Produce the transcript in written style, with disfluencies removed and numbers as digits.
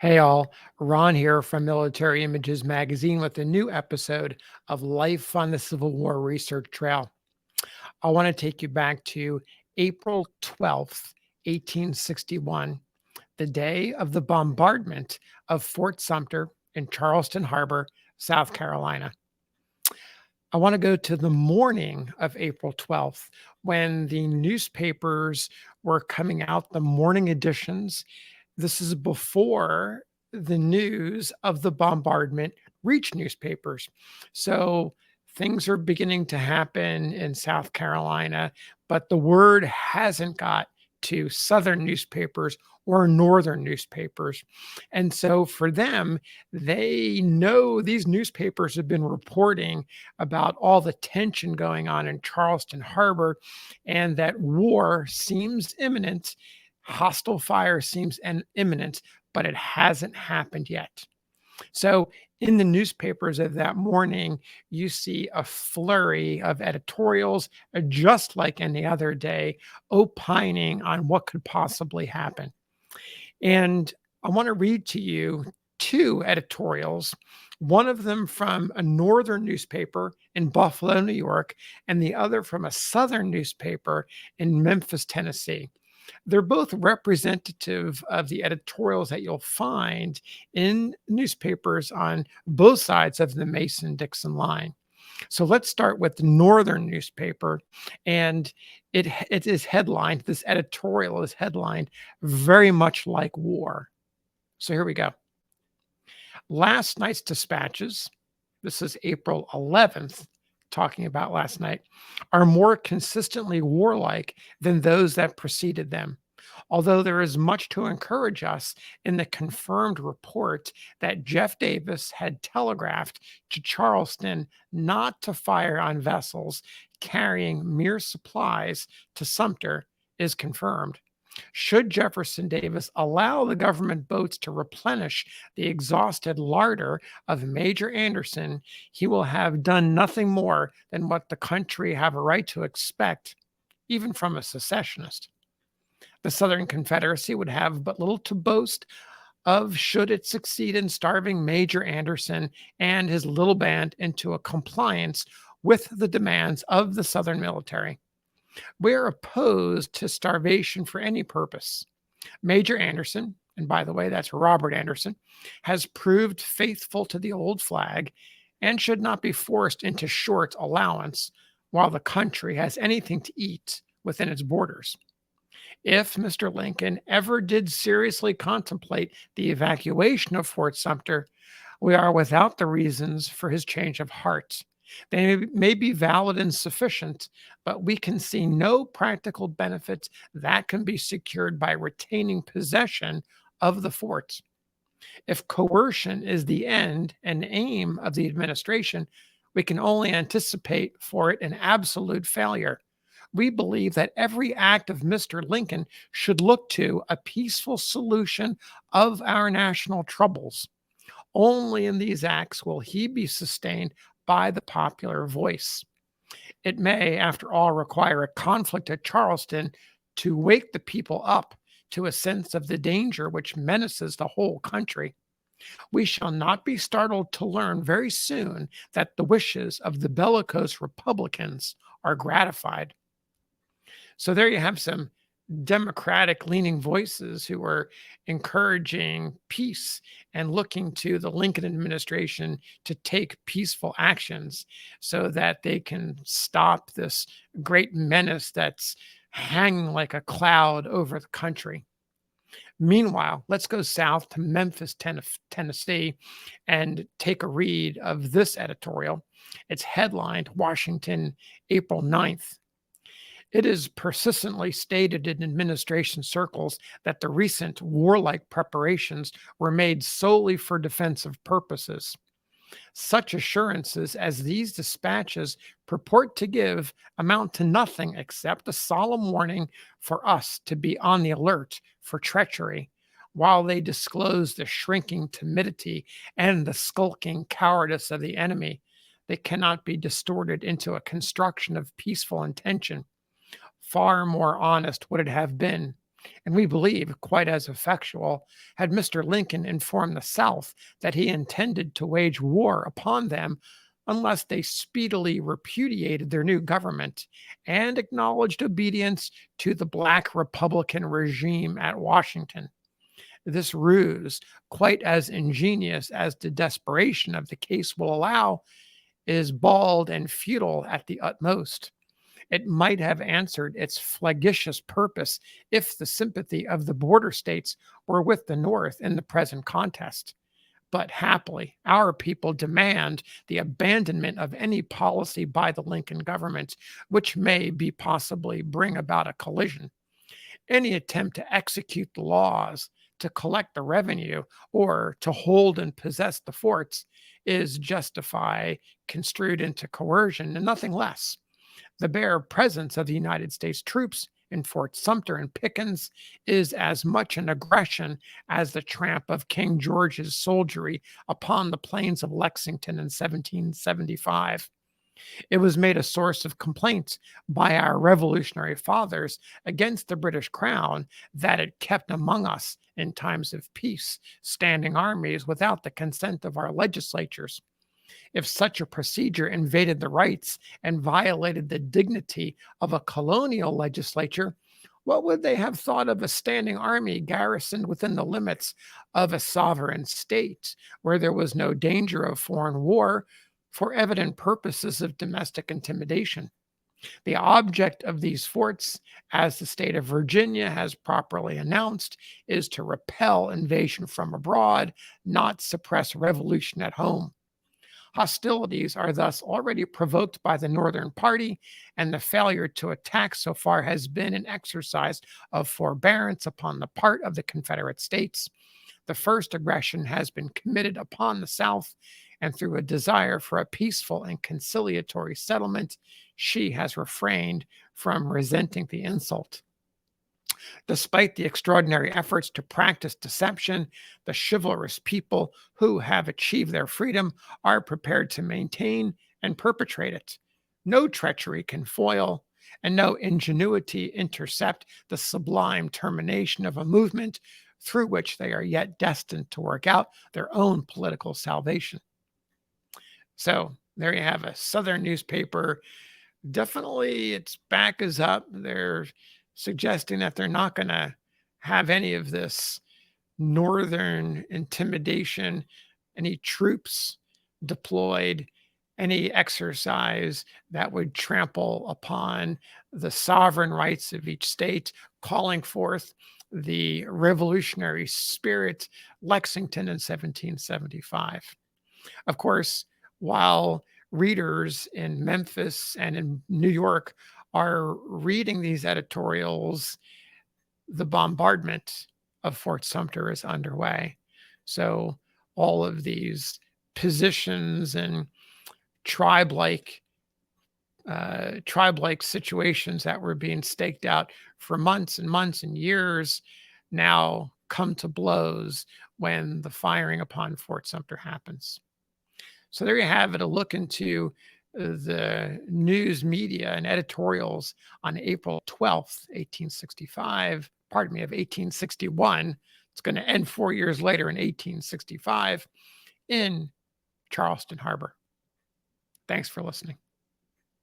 Hey all, Ron here from Military Images Magazine with a new episode of Life on the Civil War Research Trail. I want to take you back to April 12th, 1861, the day of the bombardment of Fort Sumter in Charleston Harbor, South Carolina. I want to go to the morning of April 12th when the newspapers were coming out, the morning editions. This is before the news of the bombardment reached newspapers. So things are beginning to happen in South Carolina, but the word hasn't got to Southern newspapers or Northern newspapers. And so for them, they know these newspapers have been reporting about all the tension going on in Charleston Harbor and that war seems imminent. Hostile fire seems imminent, but it hasn't happened yet. So, in the newspapers of that morning, you see a flurry of editorials, just like any other day, opining on what could possibly happen. And I want to read to you two editorials, one of them from a northern newspaper in Buffalo, New York, and the other from a southern newspaper in Memphis, Tennessee. They're both representative of the editorials that you'll find in newspapers on both sides of the Mason-Dixon line. So let's start with the northern newspaper, and it is headlined. This editorial is headlined very much like war. So here we go. Last night's dispatches. This is April 11th. Talking about last night, are more consistently warlike than those that preceded them. Although there is much to encourage us in the confirmed report that Jeff Davis had telegraphed to Charleston not to fire on vessels carrying mere supplies to Sumter is confirmed. Should Jefferson Davis allow the government boats to replenish the exhausted larder of Major Anderson, he will have done nothing more than what the country have a right to expect, even from a secessionist. The Southern Confederacy would have but little to boast of should it succeed in starving Major Anderson and his little band into a compliance with the demands of the Southern military. We're opposed to starvation for any purpose. Major Anderson, and by the way, that's Robert Anderson, has proved faithful to the old flag and should not be forced into short allowance while the country has anything to eat within its borders. If Mr. Lincoln ever did seriously contemplate the evacuation of Fort Sumter, we are without the reasons for his change of heart. They may be valid and sufficient, but we can see no practical benefits that can be secured by retaining possession of the fort. If coercion is the end and aim of the administration, we can only anticipate for it an absolute failure. We believe that every act of Mr. Lincoln should look to a peaceful solution of our national troubles. Only in these acts will he be sustained by the popular voice. It may, after all, require a conflict at Charleston to wake the people up to a sense of the danger which menaces the whole country. We shall not be startled to learn very soon that the wishes of the bellicose Republicans are gratified. So there you have some Democratic leaning voices who are encouraging peace and looking to the Lincoln administration to take peaceful actions so that they can stop this great menace that's hanging like a cloud over the country. Meanwhile, let's go south to Memphis, Tennessee, and take a read of this editorial. It's headlined Washington, April 9th. It is persistently stated in administration circles that the recent warlike preparations were made solely for defensive purposes. Such assurances as these dispatches purport to give amount to nothing except a solemn warning for us to be on the alert for treachery, while they disclose the shrinking timidity and the skulking cowardice of the enemy. They cannot be distorted into a construction of peaceful intention. Far more honest would it have been And we believe, quite as effectual, had Mr. Lincoln informed the South that he intended to wage war upon them unless they speedily repudiated their new government and acknowledged obedience to the Black Republican regime at Washington. This ruse, quite as ingenious as the desperation of the case will allow, is bald and futile at the utmost. It might have answered its flagitious purpose if the sympathy of the border states were with the North in the present contest. But happily, our people demand the abandonment of any policy by the Lincoln government which may be possibly bring about a collision. Any attempt to execute the laws, to collect the revenue, or to hold and possess the forts is justify construed into coercion and nothing less. The bare presence of the United States troops in Fort Sumter and Pickens is as much an aggression as the tramp of King George's soldiery upon the plains of Lexington in 1775. It was made a source of complaint by our revolutionary fathers against the British crown that it kept among us in times of peace standing armies without the consent of our legislatures. If such a procedure invaded the rights and violated the dignity of a colonial legislature, what would they have thought of a standing army garrisoned within the limits of a sovereign state where there was no danger of foreign war for evident purposes of domestic intimidation? The object of these forts, as the state of Virginia has properly announced, is to repel invasion from abroad, not suppress revolution at home. Hostilities are thus already provoked by the Northern Party, and the failure to attack so far has been an exercise of forbearance upon the part of the Confederate States. The first aggression has been committed upon the South, and through a desire for a peaceful and conciliatory settlement, she has refrained from resenting the insult. Despite the extraordinary efforts to practice deception, the chivalrous people who have achieved their freedom are prepared to maintain and perpetrate it. No treachery can foil, and no ingenuity intercept the sublime termination of a movement through which they are yet destined to work out their own political salvation. So there you have a Southern newspaper. Definitely its back is up. They're suggesting that they're not going to have any of this northern intimidation, any troops deployed, any exercise that would trample upon the sovereign rights of each state, calling forth the revolutionary spirit, Lexington in 1775. Of course, while readers in Memphis and in New York are reading these editorials, the bombardment of Fort Sumter is underway. So all of these positions and tribe-like tribe-like situations that were being staked out for months and months and years now come to blows when the firing upon Fort Sumter happens. So there you have it, a look into the news media and editorials on April 12th, 1865, pardon me, of 1861. It's going to end 4 years later in 1865 in Charleston Harbor. Thanks for listening.